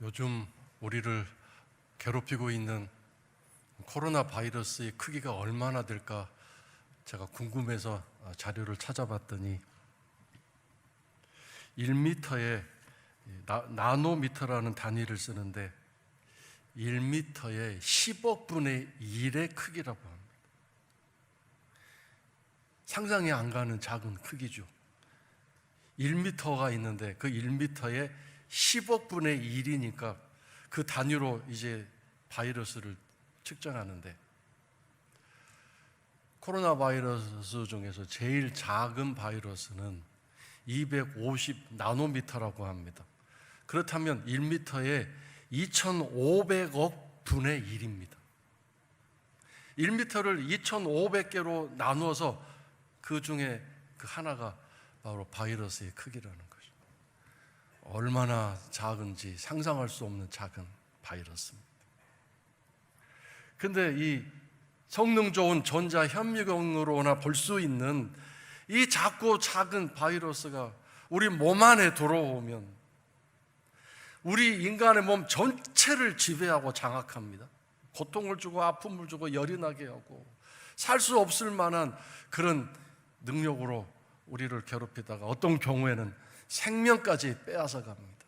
요즘 우리를 괴롭히고 있는 코로나 바이러스의 크기가 얼마나 될까 제가 궁금해서 자료를 찾아봤더니 1m에 나노미터라는 단위를 쓰는데 1m의 10억 분의 1의 크기라고 합니다. 상상이 안 가는 작은 크기죠. 1m가 있는데 그 1m의 10억 분의 1이니까 그 단위로 이제 바이러스를 측정하는데, 코로나 바이러스 중에서 제일 작은 바이러스는 250 나노미터라고 합니다. 그렇다면 1m에 2500억 분의 1입니다. 1m를 2500개로 나누어서 그 중에 그 하나가 바로 바이러스의 크기라는 거죠. 얼마나 작은지 상상할 수 없는 작은 바이러스입니다. 근데 이 성능 좋은 전자현미경으로나 볼 수 있는 이 작고 작은 바이러스가 우리 몸 안에 들어오면 우리 인간의 몸 전체를 지배하고 장악합니다. 고통을 주고 아픔을 주고 열이 나게 하고 살 수 없을 만한 그런 능력으로 우리를 괴롭히다가 어떤 경우에는 생명까지 빼앗아 갑니다.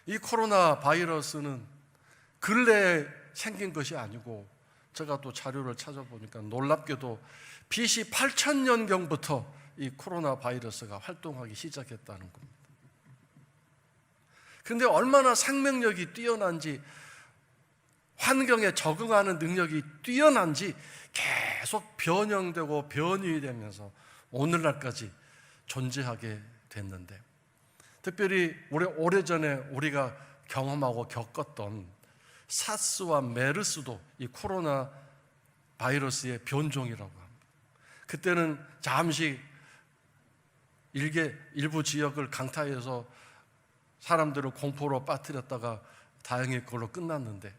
이 코로나 바이러스는 근래에 생긴 것이 아니고, 제가 또 자료를 찾아보니까 놀랍게도 BC 8000년경부터 이 코로나 바이러스가 활동하기 시작했다는 겁니다. 근데 얼마나 생명력이 뛰어난지, 환경에 적응하는 능력이 뛰어난지 계속 변형되고 변이되면서 오늘날까지 존재하게 됐는데, 특별히 오래전에 우리가 경험하고 겪었던 사스와 메르스도 이 코로나 바이러스의 변종이라고 합니다. 그때는 잠시 일부 지역을 강타해서 사람들을 공포로 빠뜨렸다가 다행히 그걸로 끝났는데,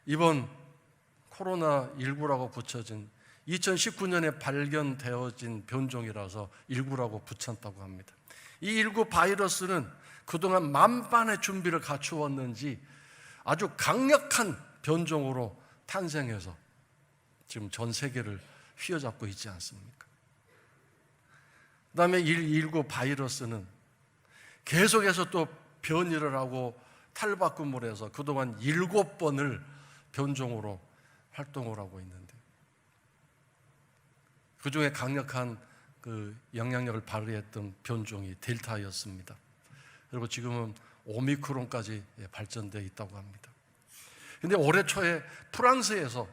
이번 코로나19라고 붙여진 2019년에 발견되어진 변종이라서 19라고 붙였다고 합니다. 이 19 바이러스는 그동안 만반의 준비를 갖추었는지 아주 강력한 변종으로 탄생해서 지금 전 세계를 휘어잡고 있지 않습니까? 그 다음에 19 바이러스는 계속해서 또 변이를 하고 탈바꿈을 해서 그동안 7번을 변종으로 활동을 하고 있는데, 그 중에 강력한 그 영향력을 발휘했던 변종이 델타였습니다. 그리고 지금은 오미크론까지 발전되어 있다고 합니다. 그런데 올해 초에 프랑스에서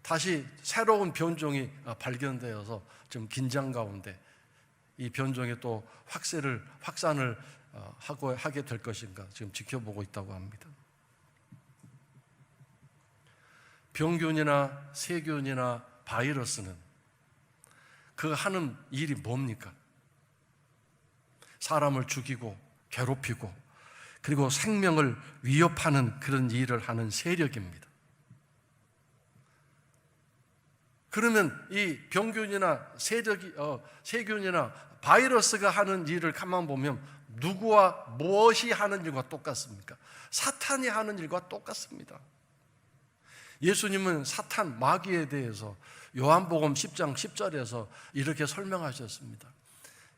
다시 새로운 변종이 발견되어서 지금 긴장 가운데 이 변종이 또 확산을 하게 될 것인가 지금 지켜보고 있다고 합니다. 병균이나 세균이나 바이러스는 그 하는 일이 뭡니까? 사람을 죽이고 괴롭히고 그리고 생명을 위협하는 그런 일을 하는 세력입니다. 그러면 이 병균이나 세균이나 바이러스가 하는 일을 가만 보면 누구와 무엇이 하는 일과 똑같습니까? 사탄이 하는 일과 똑같습니다. 예수님은 사탄, 마귀에 대해서 요한복음 10장 10절에서 이렇게 설명하셨습니다.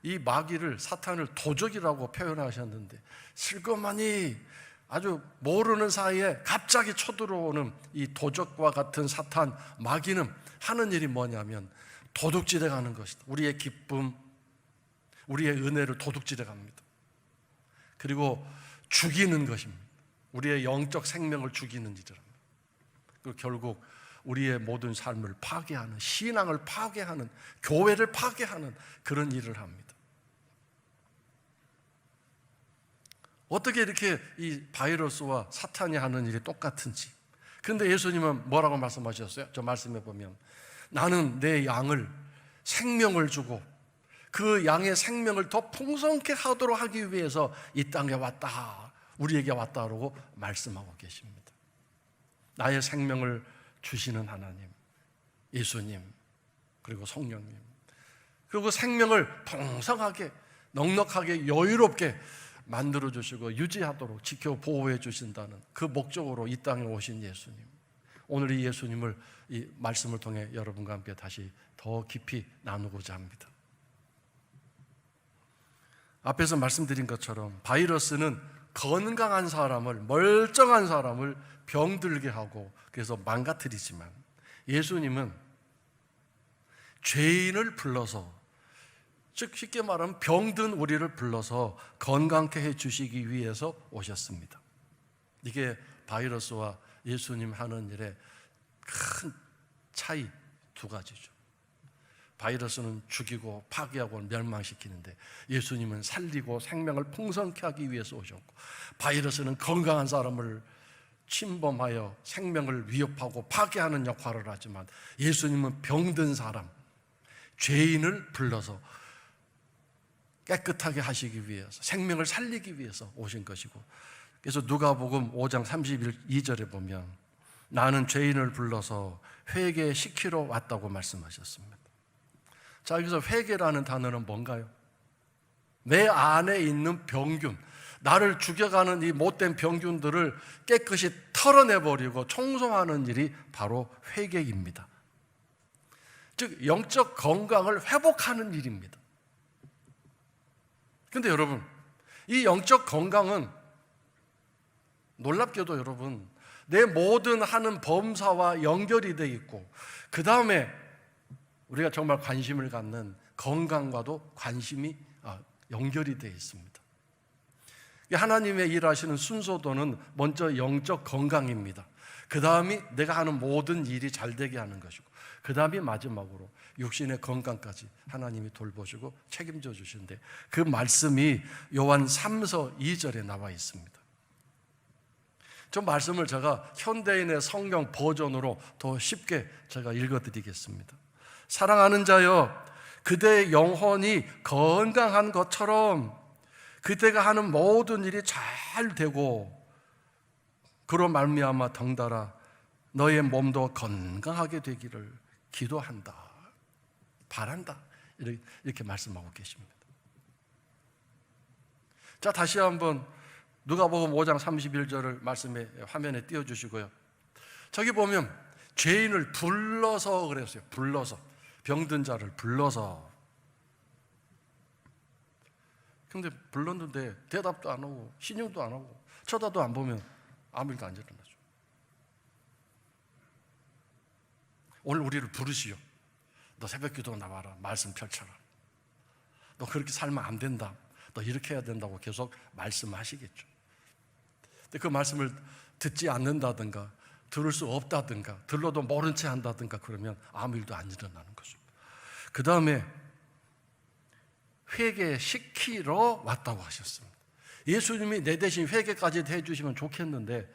이 마귀를, 사탄을 도적이라고 표현하셨는데, 슬그머니 아주 모르는 사이에 갑자기 쳐들어오는 이 도적과 같은 사탄, 마귀는 하는 일이 뭐냐면 도둑질해 가는 것이다. 우리의 기쁨, 우리의 은혜를 도둑질해 갑니다. 그리고 죽이는 것입니다. 우리의 영적 생명을 죽이는 일을 합니다. 그리고 결국 우리의 모든 삶을 파괴하는, 신앙을 파괴하는, 교회를 파괴하는 그런 일을 합니다. 어떻게 이렇게 이 바이러스와 사탄이 하는 일이 똑같은지. 그런데 예수님은 뭐라고 말씀하셨어요? 저 말씀해 보면, 나는 내 양을 생명을 주고 그 양의 생명을 더 풍성케 하도록 하기 위해서 이 땅에 왔다, 우리에게 왔다라고 말씀하고 계십니다. 나의 생명을 주시는 하나님, 예수님, 그리고 성령님, 그리고 생명을 풍성하게, 넉넉하게, 여유롭게 만들어 주시고 유지하도록 지켜 보호해 주신다는 그 목적으로 이 땅에 오신 예수님, 오늘 이 예수님을 이 말씀을 통해 여러분과 함께 다시 더 깊이 나누고자 합니다. 앞에서 말씀드린 것처럼 바이러스는 건강한 사람을, 멀쩡한 사람을 병들게 하고 그래서 망가뜨리지만, 예수님은 죄인을 불러서, 즉 쉽게 말하면 병든 우리를 불러서 건강케 해주시기 위해서 오셨습니다. 이게 바이러스와 예수님 하는 일의 큰 차이 두 가지죠. 바이러스는 죽이고 파괴하고 멸망시키는데, 예수님은 살리고 생명을 풍성케 하기 위해서 오셨고, 바이러스는 건강한 사람을 침범하여 생명을 위협하고 파괴하는 역할을 하지만, 예수님은 병든 사람, 죄인을 불러서 깨끗하게 하시기 위해서, 생명을 살리기 위해서 오신 것이고, 그래서 누가복음 5장 32절에 보면 나는 죄인을 불러서 회개시키러 왔다고 말씀하셨습니다. 자, 여기서 회개라는 단어는 뭔가요? 내 안에 있는 병균, 나를 죽여가는 이 못된 병균들을 깨끗이 털어내버리고 청소하는 일이 바로 회개입니다. 즉 영적 건강을 회복하는 일입니다. 근데 여러분, 이 영적 건강은 놀랍게도 여러분, 내 모든 하는 범사와 연결이 되어 있고, 그 다음에 우리가 정말 관심을 갖는 건강과도 관심이 연결이 되어 있습니다. 하나님의 일하시는 순서도는 먼저 영적 건강입니다. 그 다음이 내가 하는 모든 일이 잘 되게 하는 것이고, 그 다음이 마지막으로 육신의 건강까지 하나님이 돌보시고 책임져 주시는데, 그 말씀이 요한 3서 2절에 나와 있습니다. 저 말씀을 제가 현대인의 성경 버전으로 더 쉽게 제가 읽어드리겠습니다. 사랑하는 자여, 그대의 영혼이 건강한 것처럼 그대가 하는 모든 일이 잘 되고, 그로 말미암아 덩달아 너의 몸도 건강하게 되기를 기도한다, 바란다, 이렇게 말씀하고 계십니다. 자, 다시 한번 누가복음 5장 31절을 말씀에 화면에 띄워주시고요. 저기 보면 죄인을 불러서 그랬어요. 불러서, 병든 자를 불러서. 근데 불렀는데 대답도 안 하고 신용도 안 하고 쳐다도 안 보면 아무 일도 안 일어나죠. 오늘 우리를 부르시오. 너 새벽기도 나와라, 말씀 펼쳐라, 너 그렇게 살면 안 된다, 너 이렇게 해야 된다고 계속 말씀하시겠죠. 근데 그 말씀을 듣지 않는다든가 들을 수 없다든가 들러도 모른 채 한다든가 그러면 아무 일도 안 일어나는 거죠. 그 다음에 회개시키러 왔다고 하셨습니다. 예수님이 내 대신 회개까지 해주시면 좋겠는데,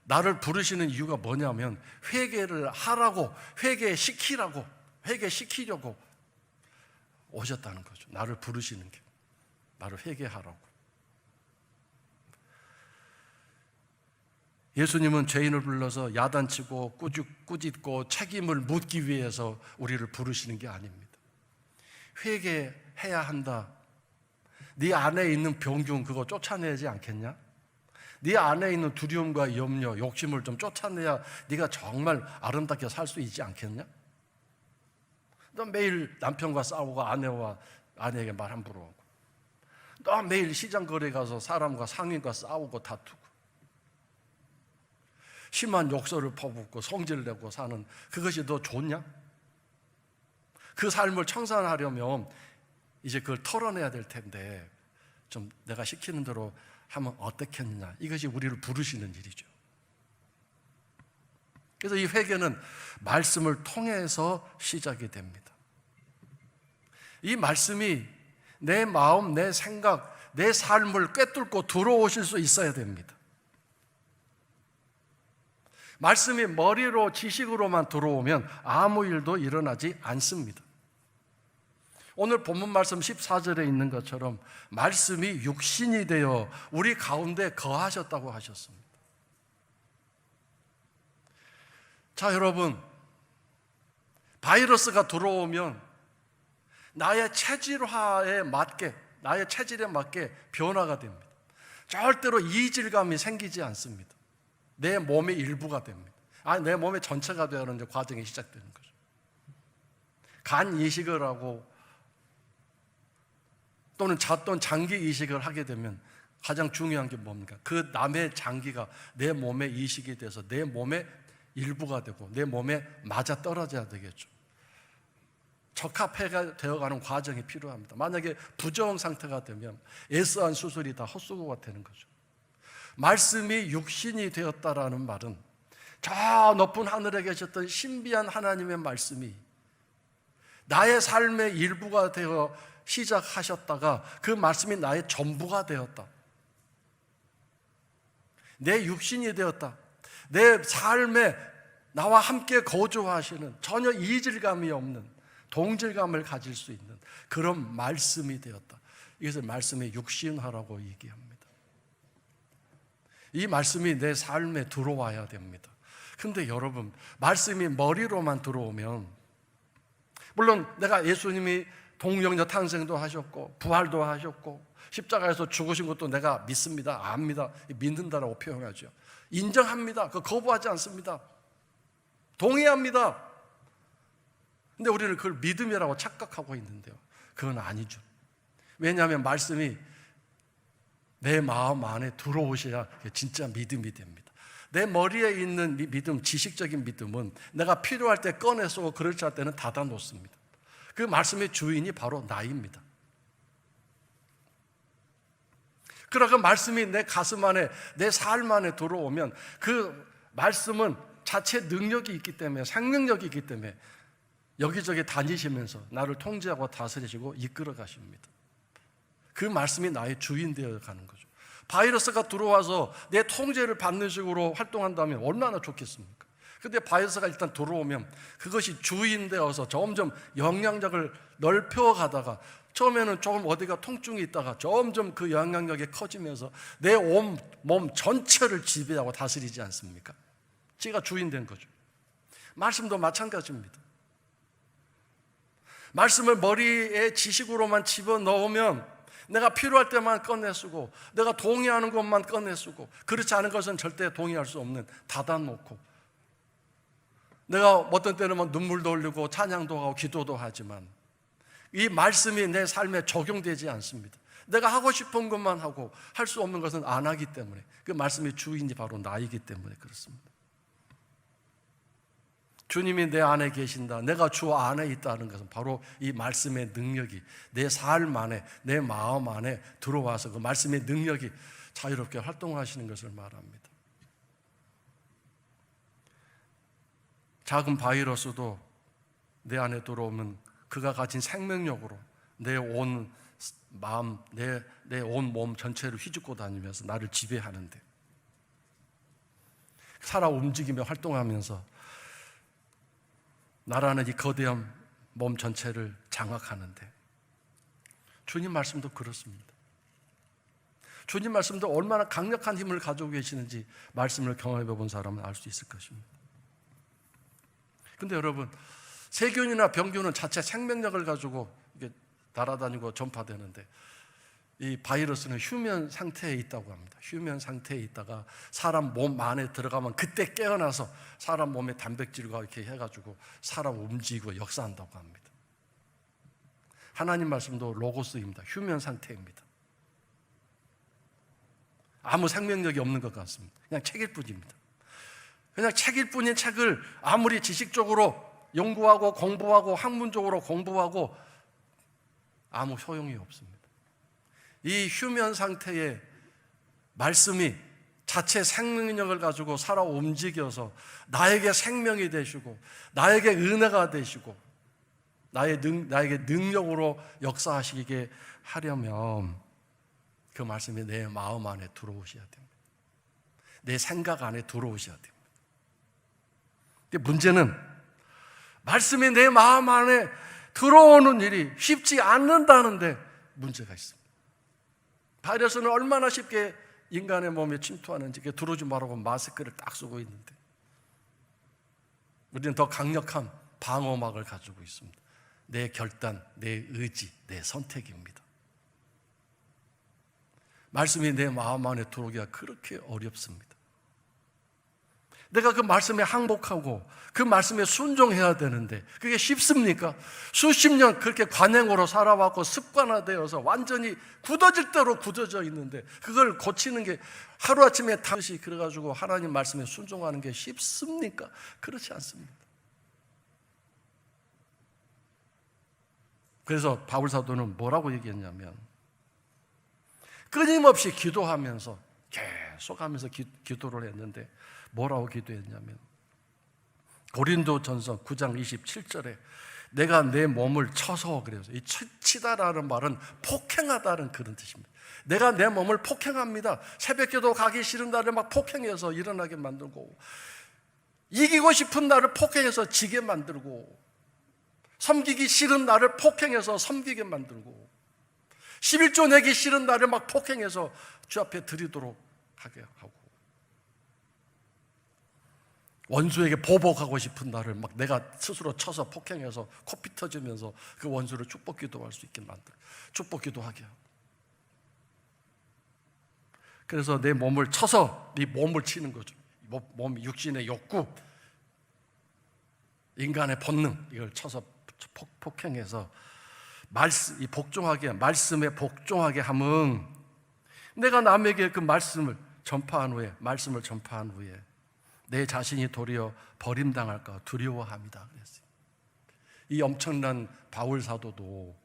나를 부르시는 이유가 뭐냐면 회개를 하라고, 회개시키라고, 회개시키려고 오셨다는 거죠. 나를 부르시는 게, 나를 회개하라고. 예수님은 죄인을 불러서 야단치고 꾸짖고 책임을 묻기 위해서 우리를 부르시는 게 아닙니다. 회개해야 한다. 네 안에 있는 병균 그거 쫓아내지 않겠냐? 네 안에 있는 두려움과 염려, 욕심을 좀 쫓아내야 네가 정말 아름답게 살 수 있지 않겠냐? 너 매일 남편과 싸우고 아내에게 말 함부로 하고, 너 매일 시장 거래 가서 사람과 상인과 싸우고 다투고, 심한 욕설을 퍼붓고 성질 내고 사는 그것이 너 좋냐? 그 삶을 청산하려면 이제 그걸 털어내야 될 텐데, 좀 내가 시키는 대로 하면 어떻겠느냐, 이것이 우리를 부르시는 일이죠. 그래서 이 회개는 말씀을 통해서 시작이 됩니다. 이 말씀이 내 마음, 내 생각, 내 삶을 꿰뚫고 들어오실 수 있어야 됩니다. 말씀이 머리로 지식으로만 들어오면 아무 일도 일어나지 않습니다. 오늘 본문 말씀 14절에 있는 것처럼 말씀이 육신이 되어 우리 가운데 거하셨다고 하셨습니다. 자, 여러분, 바이러스가 들어오면 나의 체질화에 맞게, 나의 체질에 맞게 변화가 됩니다. 절대로 이질감이 생기지 않습니다. 내 몸의 일부가 됩니다. 내 몸의 전체가 되는 과정이 시작되는 거죠. 간 이식을 하고 또는 잦던 장기 이식을 하게 되면 가장 중요한 게 뭡니까? 그 남의 장기가 내 몸에 이식이 돼서 내 몸의 일부가 되고 내 몸에 맞아 떨어져야 되겠죠. 적합해가 되어가는 과정이 필요합니다. 만약에 부정 상태가 되면 애써한 수술이 다 헛수고가 되는 거죠. 말씀이 육신이 되었다라는 말은 저 높은 하늘에 계셨던 신비한 하나님의 말씀이 나의 삶의 일부가 되어 시작하셨다가 그 말씀이 나의 전부가 되었다. 내 육신이 되었다. 내 삶에 나와 함께 거주하시는 전혀 이질감이 없는 동질감을 가질 수 있는 그런 말씀이 되었다. 이것을 말씀의 육신화라고 얘기합니다. 이 말씀이 내 삶에 들어와야 됩니다. 근데 여러분, 말씀이 머리로만 들어오면, 물론 내가 예수님이 동명녀 탄생도 하셨고 부활도 하셨고 십자가에서 죽으신 것도 내가 믿습니다, 압니다, 믿는다라고 표현하죠. 인정합니다. 그거 거부하지 않습니다. 동의합니다. 근데 우리는 그걸 믿음이라고 착각하고 있는데요, 그건 아니죠. 왜냐하면 말씀이 내 마음 안에 들어오셔야 진짜 믿음이 됩니다. 내 머리에 있는 믿음, 지식적인 믿음은 내가 필요할 때 꺼내 쓰고 그렇지 않을 때는 닫아 놓습니다. 그 말씀의 주인이 바로 나입니다. 그러나 그 말씀이 내 가슴 안에, 내 삶 안에 들어오면 그 말씀은 자체 능력이 있기 때문에, 생명력이 있기 때문에 여기저기 다니시면서 나를 통제하고 다스리시고 이끌어 가십니다. 그 말씀이 나의 주인 되어 가는 거죠. 바이러스가 들어와서 내 통제를 받는 식으로 활동한다면 얼마나 좋겠습니까? 근데 바이러스가 일단 들어오면 그것이 주인 되어서 점점 영향력을 넓혀가다가 처음에는 조금 어디가 통증이 있다가 점점 그 영향력이 커지면서 내 온 몸 전체를 지배하고 다스리지 않습니까? 지가 주인 된 거죠. 말씀도 마찬가지입니다. 말씀을 머리에 지식으로만 집어넣으면 내가 필요할 때만 꺼내 쓰고 내가 동의하는 것만 꺼내 쓰고 그렇지 않은 것은 절대 동의할 수 없는 닫아놓고 내가 어떤 때는 눈물도 흘리고 찬양도 하고 기도도 하지만 이 말씀이 내 삶에 적용되지 않습니다. 내가 하고 싶은 것만 하고 할 수 없는 것은 안 하기 때문에 그 말씀의 주인이 바로 나이기 때문에 그렇습니다. 주님이 내 안에 계신다, 내가 주 안에 있다는 것은 바로 이 말씀의 능력이 내 삶 안에, 내 마음 안에 들어와서 그 말씀의 능력이 자유롭게 활동하시는 것을 말합니다. 작은 바이러스도 내 안에 들어오면 그가 가진 생명력으로 내 온 마음, 내 온 몸 전체를 휘젓고 다니면서 나를 지배하는데, 살아 움직이며 활동하면서 나라는 이 거대한 몸 전체를 장악하는데, 주님 말씀도 그렇습니다. 주님 말씀도 얼마나 강력한 힘을 가지고 계시는지 말씀을 경험해 본 사람은 알 수 있을 것입니다. 근데 여러분, 세균이나 병균은 자체 생명력을 가지고 이게 날아다니고 전파되는데 이 바이러스는 휴면 상태에 있다고 합니다. 휴면 상태에 있다가 사람 몸 안에 들어가면 그때 깨어나서 사람 몸에 단백질과 이렇게 해가지고 사람 움직이고 역사한다고 합니다. 하나님 말씀도 로고스입니다. 휴면 상태입니다. 아무 생명력이 없는 것 같습니다. 그냥 책일 뿐입니다. 그냥 책일 뿐인 책을 아무리 지식적으로 연구하고 공부하고 학문적으로 공부하고 아무 소용이 없습니다. 이 휴면 상태의 말씀이 자체 생명력을 가지고 살아 움직여서 나에게 생명이 되시고 나에게 은혜가 되시고 나에게 능력으로 역사하시게 하려면 그 말씀이 내 마음 안에 들어오셔야 됩니다. 내 생각 안에 들어오셔야 됩니다. 근데 문제는 말씀이 내 마음 안에 들어오는 일이 쉽지 않는다는데 문제가 있습니다. 바이러스는 얼마나 쉽게 인간의 몸에 침투하는지 들어오지 말라고 마스크를 딱 쓰고 있는데 우리는 더 강력한 방어막을 가지고 있습니다. 내 결단, 내 의지, 내 선택입니다. 말씀이 내 마음 안에 들어오기가 그렇게 어렵습니다. 내가 그 말씀에 항복하고 그 말씀에 순종해야 되는데 그게 쉽습니까? 수십 년 그렇게 관행으로 살아왔고 습관화되어서 완전히 굳어질 대로 굳어져 있는데 그걸 고치는 게 하루아침에 다시 그래가지고 하나님 말씀에 순종하는 게 쉽습니까? 그렇지 않습니다. 그래서 바울 사도는 뭐라고 얘기했냐면 끊임없이 기도하면서 계속하면서 기도를 했는데 뭐라고 기도했냐면 고린도전서 9장 27절에 내가 내 몸을 쳐서 그래서 이 치다라는 말은 폭행하다는 그런 뜻입니다. 내가 내 몸을 폭행합니다. 새벽기도 가기 싫은 날을 막 폭행해서 일어나게 만들고 이기고 싶은 날을 폭행해서 지게 만들고 섬기기 싫은 날을 폭행해서 섬기게 만들고 11조 내기 싫은 날을 막 폭행해서 주 앞에 드리도록 하게 하고 원수에게 보복하고 싶은 날을 막 내가 스스로 쳐서 폭행해서 코피 터지면서 그 원수를 축복 기도할 수 있게 만들어 축복 기도하게 하고 그래서 내 몸을 쳐서 네 몸을 치는 거죠. 몸 육신의 욕구 인간의 본능 이걸 쳐서 폭행해서 이 복종하게 말씀에 복종하게 함은 내가 남에게 그 말씀을 전파한 후에 내 자신이 도리어 버림당할까 두려워합니다. 그랬어요. 이 엄청난 바울 사도도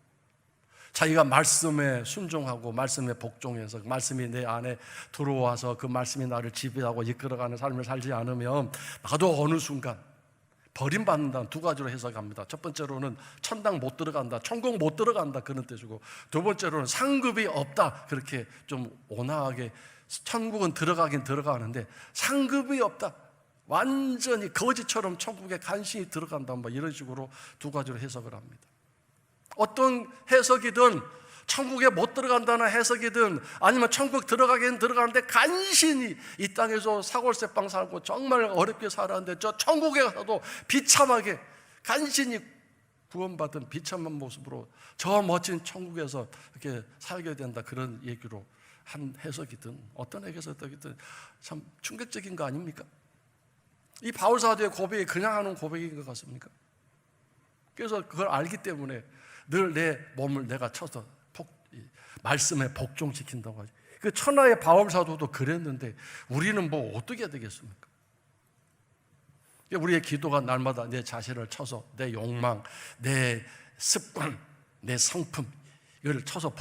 자기가 말씀에 순종하고 말씀에 복종해서 말씀이 내 안에 들어와서 그 말씀이 나를 지배하고 이끌어가는 삶을 살지 않으면 나도 어느 순간 버림받는다는 두 가지로 해석합니다. 첫 번째로는 천당 못 들어간다, 천국 못 들어간다 그런 뜻이고 두 번째로는 상급이 없다 그렇게 좀 온화하게 천국은 들어가긴 들어가는데 상급이 없다 완전히 거지처럼 천국에 간신히 들어간다 뭐 이런 식으로 두 가지로 해석을 합니다. 어떤 해석이든 천국에 못 들어간다는 해석이든 아니면 천국 들어가긴 들어가는데 간신히 이 땅에서 사골세빵 살고 정말 어렵게 살았는데 저 천국에 가서도 비참하게 간신히 구원받은 비참한 모습으로 저 멋진 천국에서 이렇게 살게 된다 그런 얘기로 한 해석이든 어떤 해석이든 참 충격적인 거 아닙니까? 이 바울 사도의 고백이 그냥 하는 고백인 것 같습니까? 그래서 그걸 알기 때문에 늘 내 몸을 내가 쳐서 말씀에 복종시킨다고 하죠. 그 천하의 바울 사도도 그랬는데 우리는 뭐 어떻게 해야 되겠습니까? 우리의 기도가 날마다 내 자신을 쳐서 내 욕망, 내 습관, 내 성품 이걸 쳐서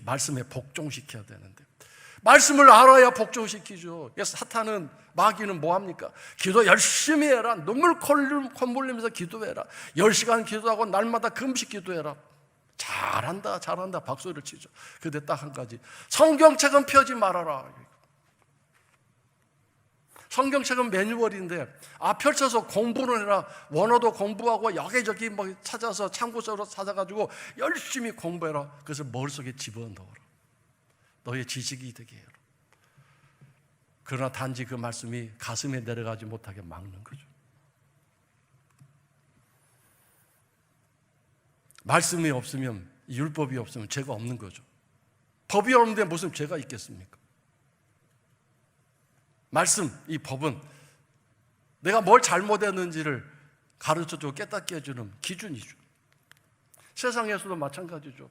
말씀에 복종시켜야 되는데 말씀을 알아야 복종시키죠. 그래서 사탄은 마귀는 뭐합니까? 기도 열심히 해라. 눈물 콧물리면서 기도해라. 10시간 기도하고 날마다 금식 기도해라. 잘한다 박수를 치죠. 근데 딱 한 가지 성경책은 펴지 말아라. 성경책은 매뉴얼인데 펼쳐서 공부를 해라. 원어도 공부하고 여기저기 뭐 찾아서 참고서로 찾아가지고 열심히 공부해라. 그래서 머릿속에 집어넣어라. 너의 지식이 되게 해라. 그러나 단지 그 말씀이 가슴에 내려가지 못하게 막는 거죠. 말씀이 없으면 율법이 없으면 죄가 없는 거죠. 법이 없는데 무슨 죄가 있겠습니까? 말씀, 이 법은 내가 뭘 잘못했는지를 가르쳐주고 깨닫게 해주는 기준이죠. 세상에서도 마찬가지죠.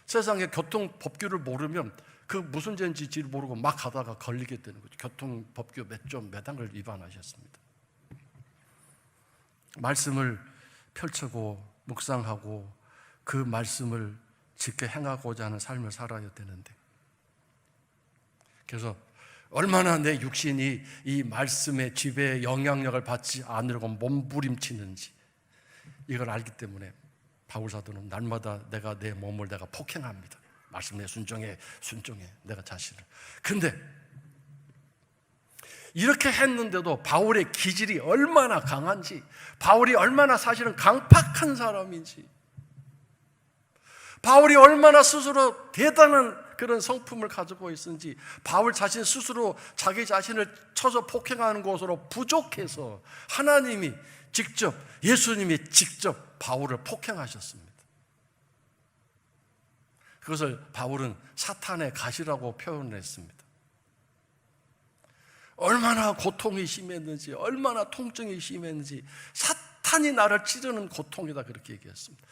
세상의 교통 법규를 모르면 그 무슨 죄인지를 모르고 막 가다가 걸리게 되는 거죠. 교통 법규 몇 점 몇 항을 위반하셨습니다. 말씀을 펼치고 묵상하고 그 말씀을 지켜 행하고자 하는 삶을 살아야 되는데 그래서 얼마나 내 육신이 이 말씀의 지배의 영향력을 받지 않으려고 몸부림치는지 이걸 알기 때문에 바울 사도는 날마다 내가 내 몸을 내가 폭행합니다. 말씀에 순종해 내가 자신을. 근데 이렇게 했는데도 바울의 기질이 얼마나 강한지, 바울이 얼마나 사실은 강팍한 사람인지, 바울이 얼마나 스스로 대단한 그런 성품을 가지고 있는지, 바울 자신 스스로 자기 자신을 쳐서 폭행하는 것으로 부족해서 하나님이 직접, 예수님이 직접 바울을 폭행하셨습니다. 그것을 바울은 사탄의 가시라고 표현을 했습니다. 얼마나 고통이 심했는지, 얼마나 통증이 심했는지, 사탄이 나를 찌르는 고통이다, 그렇게 얘기했습니다.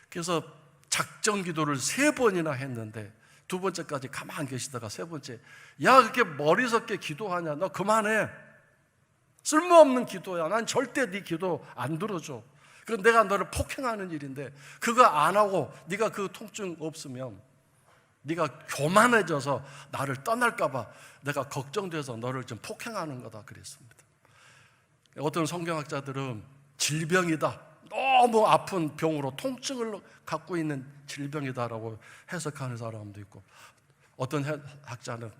그래서 작정 기도를 3번이나 했는데 2번째까지 가만히 계시다가 3번째, 야, 그렇게 머리 섞게 기도하냐, 너 그만해. 쓸모없는 기도야. 난 절대 네 기도 안 들어줘. 그건 내가 너를 폭행하는 일인데, 그거 안 하고 네가 그 통증 없으면 네가 교만해져서 나를 떠날까 봐 내가 걱정돼서 너를 좀 폭행하는 거다, 그랬습니다. 어떤 성경학자들은 질병이다, 너무 아픈 병으로 통증을 갖고 있는 질병이다라고 해석하는 사람도 있고, 어떤 학자는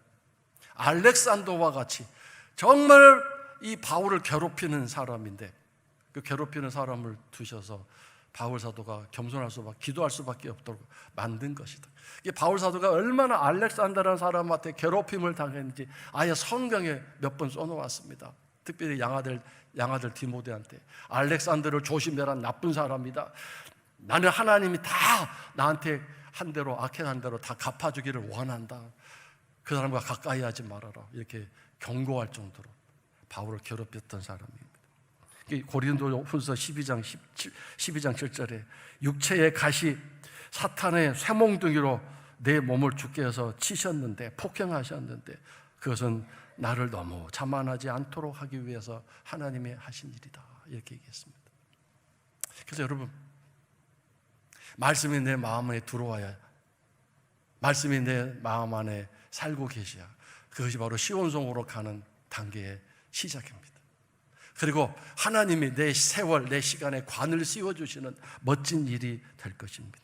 알렉산더와 같이 정말 이 바울을 괴롭히는 사람인데, 그 괴롭히는 사람을 두셔서 바울 사도가 겸손할 수밖에, 기도할 수밖에 없도록 만든 것이다. 이게 바울 사도가 얼마나 알렉산더라는 사람한테 괴롭힘을 당했는지 아예 성경에 몇 번 써놓았습니다. 특별히 양아들 디모데한테, 알렉산더를 조심해라, 나쁜 사람이다. 나는 하나님이 다 나한테 한 대로, 악행한 대로 다 갚아주기를 원한다. 그 사람과 가까이 하지 말아라, 이렇게 경고할 정도로 바울을 괴롭혔던 사람입니다. 고린도후서 12장 7절에 육체의 가시, 사탄의 쇠몽둥이로 내 몸을 죽게 해서 치셨는데, 폭행하셨는데, 그것은 나를 너무 자만하지 않도록 하기 위해서 하나님이 하신 일이다, 이렇게 얘기했습니다. 그래서 여러분, 말씀이 내 마음 안에 들어와야, 말씀이 내 마음 안에 살고 계셔야 그것이 바로 시온성으로 가는 단계의 시작입니다. 그리고 하나님이 내 세월, 내 시간에 관을 씌워주시는 멋진 일이 될 것입니다.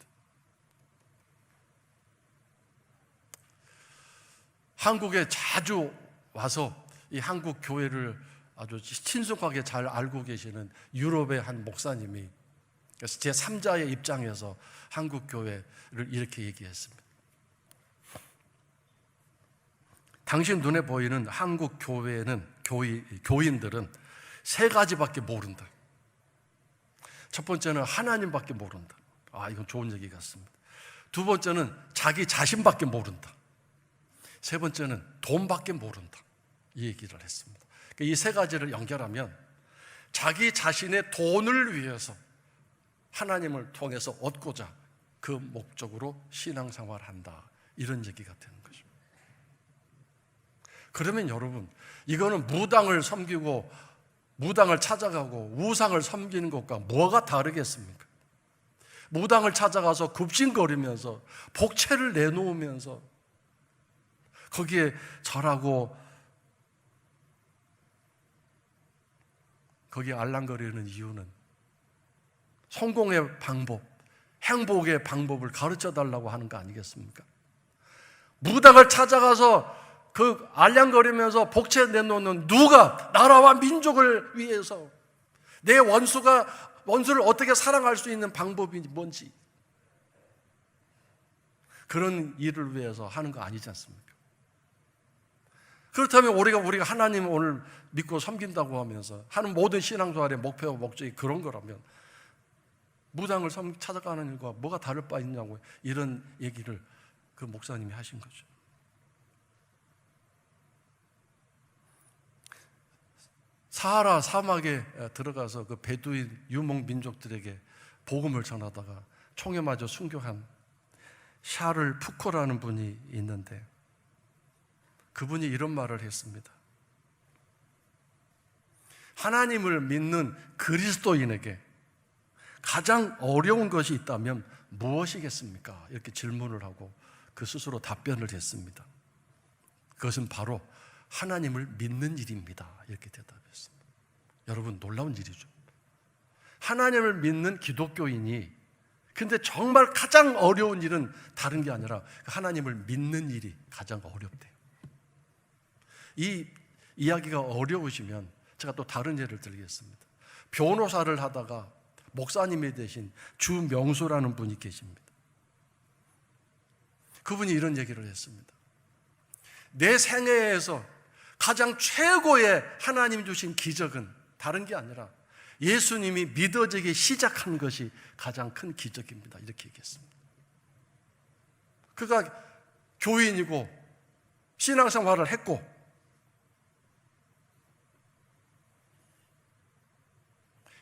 한국에 자주 와서 이 한국 교회를 아주 친숙하게 잘 알고 계시는 유럽의 한 목사님이 제3자의 입장에서 한국 교회를 이렇게 얘기했습니다. 당신 눈에 보이는 한국 교회는, 교인들은 3가지밖에 모른다. 첫 번째는 하나님밖에 모른다. 이건 좋은 얘기 같습니다. 2번째는 자기 자신밖에 모른다. 3번째는 돈밖에 모른다, 이 얘기를 했습니다. 이 3가지를 연결하면 자기 자신의 돈을 위해서 하나님을 통해서 얻고자 그 목적으로 신앙생활을 한다, 이런 얘기가 되는 거죠. 그러면 여러분, 이거는 무당을 섬기고 무당을 찾아가고 우상을 섬기는 것과 뭐가 다르겠습니까? 무당을 찾아가서 굽신거리면서 복채를 내놓으면서 거기에 절하고 거기에 알랑거리는 이유는 성공의 방법, 행복의 방법을 가르쳐 달라고 하는 거 아니겠습니까? 무당을 찾아가서 그 알랑거리면서 복채 내놓는 누가, 나라와 민족을 위해서 내 원수를 어떻게 사랑할 수 있는 방법이 뭔지, 그런 일을 위해서 하는 거 아니지 않습니까? 그렇다면 우리가 하나님을 오늘 믿고 섬긴다고 하면서 하는 모든 신앙생활의 목표와 목적이 그런 거라면 무당을 찾아가는 일과 뭐가 다를 바 있냐고, 이런 얘기를 그 목사님이 하신 거죠. 사하라 사막에 들어가서 그 베두인 유목 민족들에게 복음을 전하다가 총에 맞아 순교한 샤를 푸코라는 분이 있는데, 그분이 이런 말을 했습니다. 하나님을 믿는 그리스도인에게 가장 어려운 것이 있다면 무엇이겠습니까? 이렇게 질문을 하고 그 스스로 답변을 했습니다. 그것은 바로 하나님을 믿는 일입니다, 이렇게 대답했습니다. 여러분, 놀라운 일이죠. 하나님을 믿는 기독교인이, 근데 정말 가장 어려운 일은 다른 게 아니라 하나님을 믿는 일이 가장 어렵대요. 이 이야기가 어려우시면 제가 또 다른 예를 들겠습니다. 변호사를 하다가 목사님이 되신 주명수라는 분이 계십니다. 그분이 이런 얘기를 했습니다. 내 생애에서 가장 최고의 하나님 주신 기적은 다른 게 아니라 예수님이 믿어지기 시작한 것이 가장 큰 기적입니다, 이렇게 얘기했습니다. 그가 교인이고 신앙생활을 했고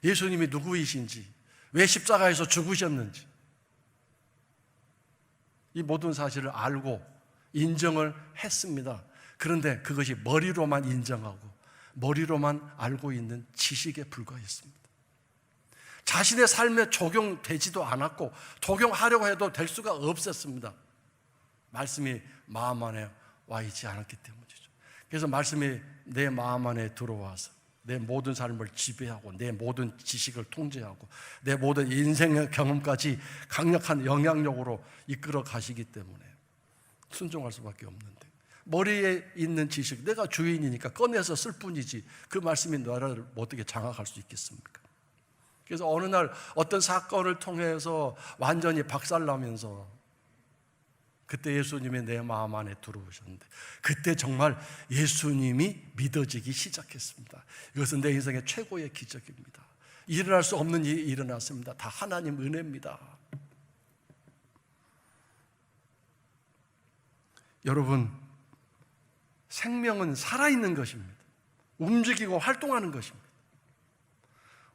예수님이 누구이신지, 왜 십자가에서 죽으셨는지 이 모든 사실을 알고 인정을 했습니다. 그런데 그것이 머리로만 인정하고 머리로만 알고 있는 지식에 불과했습니다. 자신의 삶에 적용되지도 않았고 적용하려고 해도 될 수가 없었습니다. 말씀이 마음 안에 와 있지 않았기 때문이죠. 그래서 말씀이 내 마음 안에 들어와서 내 모든 삶을 지배하고 내 모든 지식을 통제하고 내 모든 인생의 경험까지 강력한 영향력으로 이끌어 가시기 때문에 순종할 수밖에 없는데, 머리에 있는 지식, 내가 주인이니까 꺼내서 쓸 뿐이지 그 말씀이 나를 어떻게 장악할 수 있겠습니까? 그래서 어느 날 어떤 사건을 통해서 완전히 박살나면서 그때 예수님이 내 마음 안에 들어오셨는데, 그때 정말 예수님이 믿어지기 시작했습니다. 이것은 내 인생의 최고의 기적입니다. 일어날 수 없는 일이 일어났습니다. 다 하나님 은혜입니다. 여러분, 생명은 살아있는 것입니다. 움직이고 활동하는 것입니다.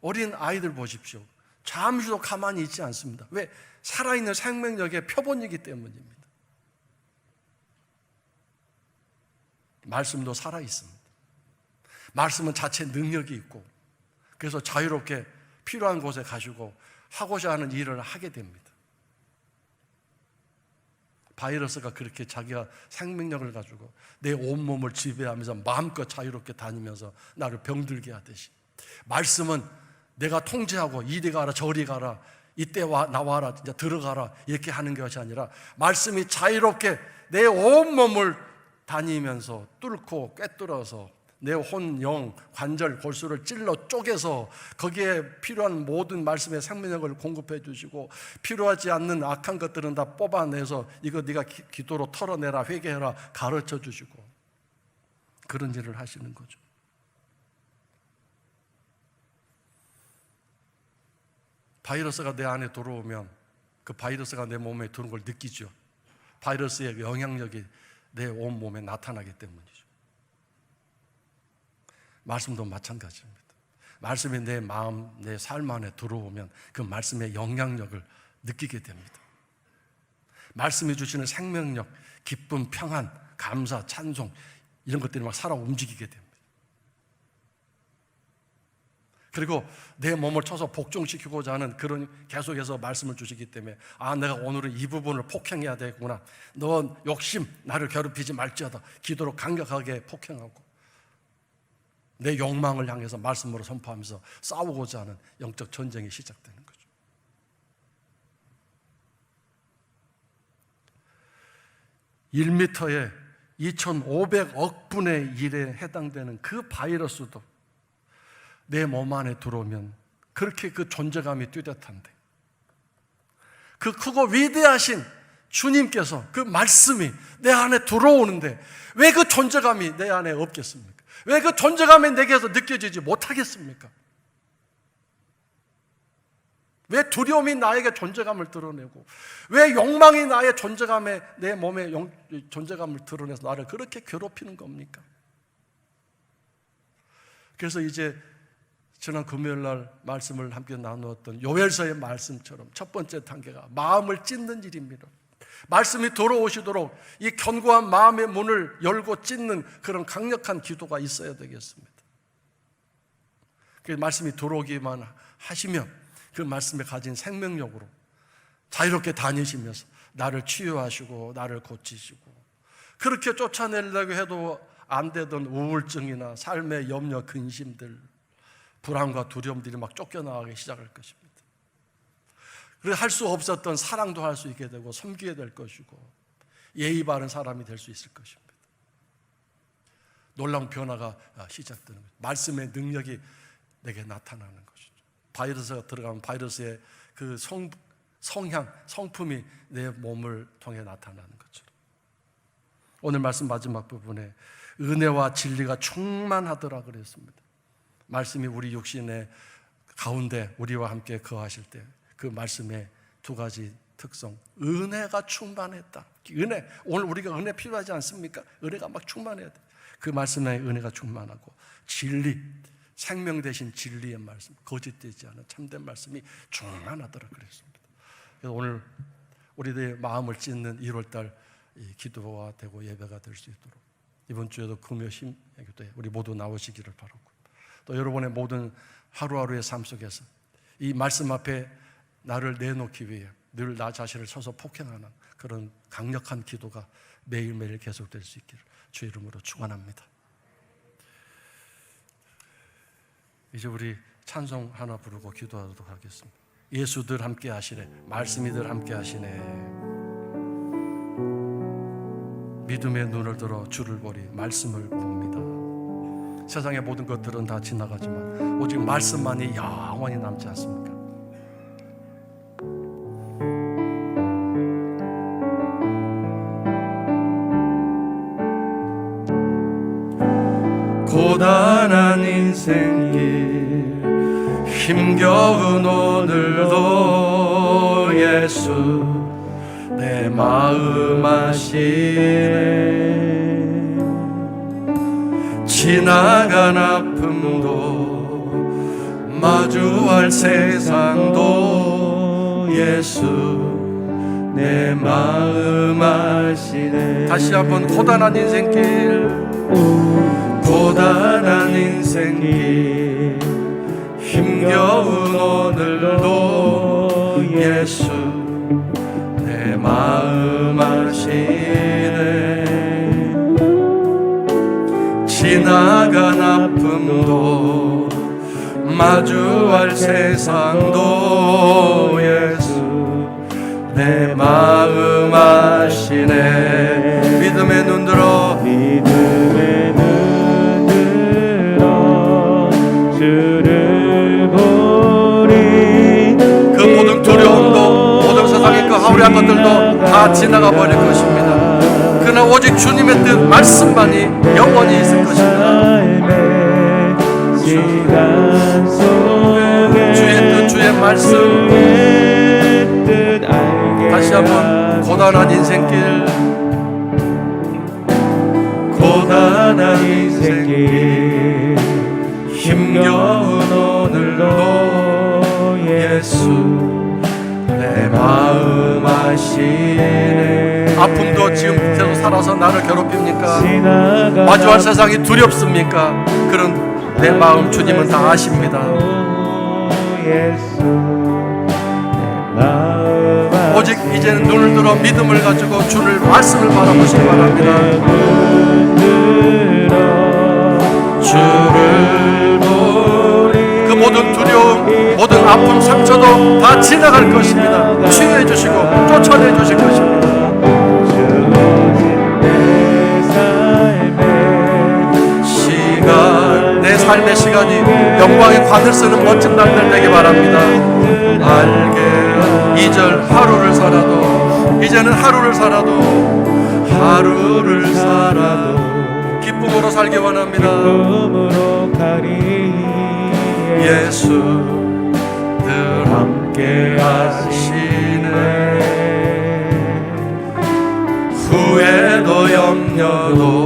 어린 아이들 보십시오. 잠시도 가만히 있지 않습니다. 왜? 살아있는 생명력의 표본이기 때문입니다. 말씀도 살아있습니다. 말씀은 자체 능력이 있고, 그래서 자유롭게 필요한 곳에 가시고 하고자 하는 일을 하게 됩니다. 바이러스가 그렇게 자기가 생명력을 가지고 내 온몸을 지배하면서 마음껏 자유롭게 다니면서 나를 병들게 하듯이, 말씀은 내가 통제하고 이리 가라 저리 가라, 이때 나와라, 이제 들어가라 이렇게 하는 것이 아니라 말씀이 자유롭게 내 온몸을 다니면서 뚫고 꿰뚫어서 내 혼, 영, 관절, 골수를 찔러 쪼개서 거기에 필요한 모든 말씀의 생명력을 공급해 주시고, 필요하지 않는 악한 것들은 다 뽑아내서 이거 네가 기도로 털어내라, 회개해라 가르쳐 주시고, 그런 일을 하시는 거죠. 바이러스가 내 안에 들어오면 그 바이러스가 내 몸에 들어온 걸 느끼죠. 바이러스의 영향력이 내 온몸에 나타나기 때문이죠. 말씀도 마찬가지입니다. 말씀이 내 마음, 내 삶 안에 들어오면 그 말씀의 영향력을 느끼게 됩니다. 말씀이 주시는 생명력, 기쁨, 평안, 감사, 찬송 이런 것들이 막 살아 움직이게 됩니다. 그리고 내 몸을 쳐서 복종시키고자 하는 그런 계속해서 말씀을 주시기 때문에, 아, 내가 오늘은 이 부분을 폭행해야 되구나. 너 욕심 나를 괴롭히지 말지어다. 기도로 강력하게 폭행하고 내 욕망을 향해서 말씀으로 선포하면서 싸우고자 하는 영적 전쟁이 시작되는 거죠. (1m에) 2500억 분의 1에 해당되는 그 바이러스도 내 몸 안에 들어오면 그렇게 그 존재감이 뚜렷한데, 그 크고 위대하신 주님께서 그 말씀이 내 안에 들어오는데 왜 그 존재감이 내 안에 없겠습니까? 왜 그 존재감이 내게서 느껴지지 못하겠습니까? 왜 두려움이 나에게 존재감을 드러내고, 왜 욕망이 나의 존재감에, 내 몸의 존재감을 드러내서 나를 그렇게 괴롭히는 겁니까? 그래서 이제 지난 금요일 날 말씀을 함께 나누었던 요엘서의 말씀처럼 첫 번째 단계가 마음을 찢는 일입니다. 말씀이 들어오시도록 이 견고한 마음의 문을 열고 찢는 그런 강력한 기도가 있어야 되겠습니다. 그 말씀이 들어오기만 하시면 그 말씀에 가진 생명력으로 자유롭게 다니시면서 나를 치유하시고 나를 고치시고, 그렇게 쫓아내려고 해도 안 되던 우울증이나 삶의 염려, 근심들, 불안과 두려움들이 막 쫓겨나가기 시작할 것입니다. 그리고 할 수 없었던 사랑도 할 수 있게 되고 섬기게 될 것이고 예의 바른 사람이 될 수 있을 것입니다. 놀라운 변화가 시작되는 거죠. 말씀의 능력이 내게 나타나는 것이죠. 바이러스가 들어가면 바이러스의 그 성향, 성품이 내 몸을 통해 나타나는 것처럼, 오늘 말씀 마지막 부분에 은혜와 진리가 충만하더라 그랬습니다. 말씀이 우리 육신의 가운데 우리와 함께 거하실 때 그 말씀에 두 가지 특성, 은혜가 충만했다. 은혜, 오늘 우리가 은혜 필요하지 않습니까? 은혜가 막 충만해야 돼. 그 말씀에 은혜가 충만하고, 진리, 생명 대신 진리의 말씀, 거짓되지 않은 참된 말씀이 충만하더라 그랬습니다. 그래서 오늘 우리들의 마음을 찢는 1월달 기도가 되고 예배가 될 수 있도록 이번 주에도 금요일 기도에 우리 모두 나오시기를 바라고, 또 여러분의 모든 하루하루의 삶 속에서 이 말씀 앞에 나를 내놓기 위해 늘 나 자신을 서서 폭행하는 그런 강력한 기도가 매일매일 계속될 수 있기를 주 이름으로 축원합니다. 이제 우리 찬송 하나 부르고 기도하도록 하겠습니다. 예수들 함께 하시네, 말씀이들 함께 하시네. 믿음의 눈을 들어 주를 보리, 말씀을 봅니다. 세상의 모든 것들은 다 지나가지만 오직 말씀만이 영원히 남지 않습니까? 고단한 인생길 힘겨운 오늘도 예수 내 마음 아시네. 지나간 아픔도 마주할 세상도 예수 내 마음 아시네. 다시 한번 고단한 인생길, 고단한 인생길 힘겨운 오늘도 예수 내 마음 아시네. 지나간 아픔도 마주할 세상도 예수 내 마음 아시네. 믿음의 눈 들어, 믿음의 눈 들어 주를 보리. 그 모든 두려움도 모든 세상의 그 하울한 것들도 다 지나가 버릴 것입니다. 그러나 오직 주님의 뜻 말씀만이 영원히 있을 것입니다. 주의 뜻, 주의 말씀. 다시 한번 고단한 인생길, 고단한 인생길 힘겨운 오늘도 예수 내 마음 아시네. 아픔도 지금 계속 살아서 나를 괴롭힙니까? 마주할 세상이 두렵습니까? 그런 내 마음 주님은 다 아십니다. 오직 이제는 눈을 들어 믿음을 가지고 주를 말씀을 바라보시기 바랍니다. 주를 보리. 그 모든 두려움, 모든 아픔, 상처도 다 지나갈 것입니다. 치유해 주시고 쫓아내 주실 것입니다. 내 삶의 시간이 영광의 관을 쓰는 멋진 날들 되기 바랍니다. 알게 2절 하루를 살아도, 이제는 하루를 살아도 기쁨으로 살기 원합니다. 예수 늘 함께 하시네. 후회도 염려도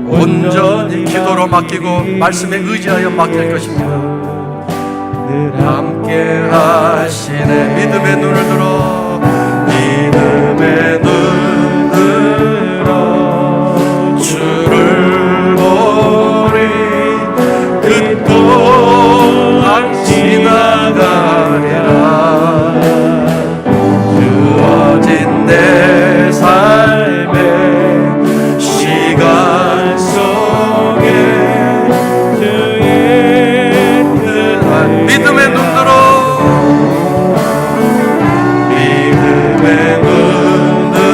온전히 기도로 맡기고 말씀에 의지하여 맡길 것입니다. 늘 함께 하시네. 믿음의 눈을 들어, 믿음의 눈 들어 주를 보리. 그 또한 지나가리라. 주어진 내 삶의 시간 속에 주의 뜻 믿음의 눈 들어, 믿음의 눈 들어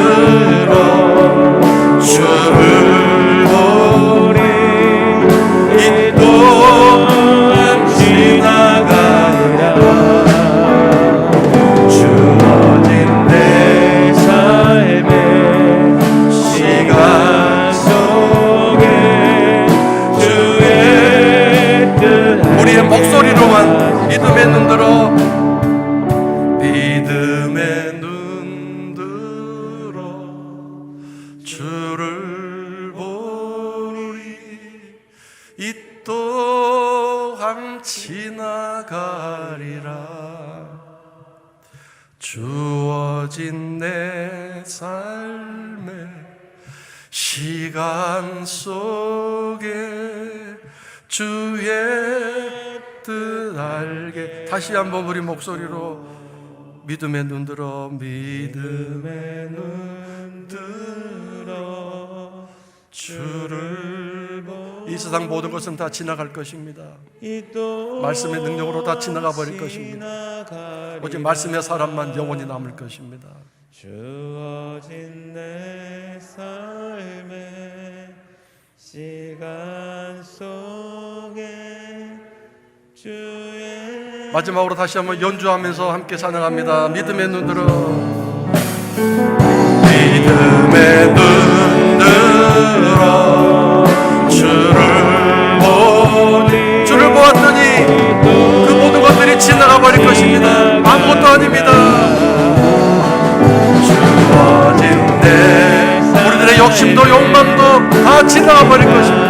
시간 속에 주의 뜻 알게. 다시 한번 우리 목소리로 믿음의 눈 들어, 믿음의 눈 들어 주를 보니. 이 세상 모든 것은 다 지나갈 것입니다. 말씀의 능력으로 다 지나가 버릴 것입니다. 오직 말씀의 사람만 영원히 남을 것입니다. 주어진 내 삶의 시간 속에 주의. 마지막으로 다시 한번 연주하면서 함께 찬양합니다. 믿음의 눈 들어, 믿음의 눈 들어 주를 보니. 주를 보았더니 그 모든 것들이 지나가 버릴 것입니다. 아무것도 아닙니다. 주어진 내 우리들의 욕심도 욕망도 다 지나가 버릴 것입니다.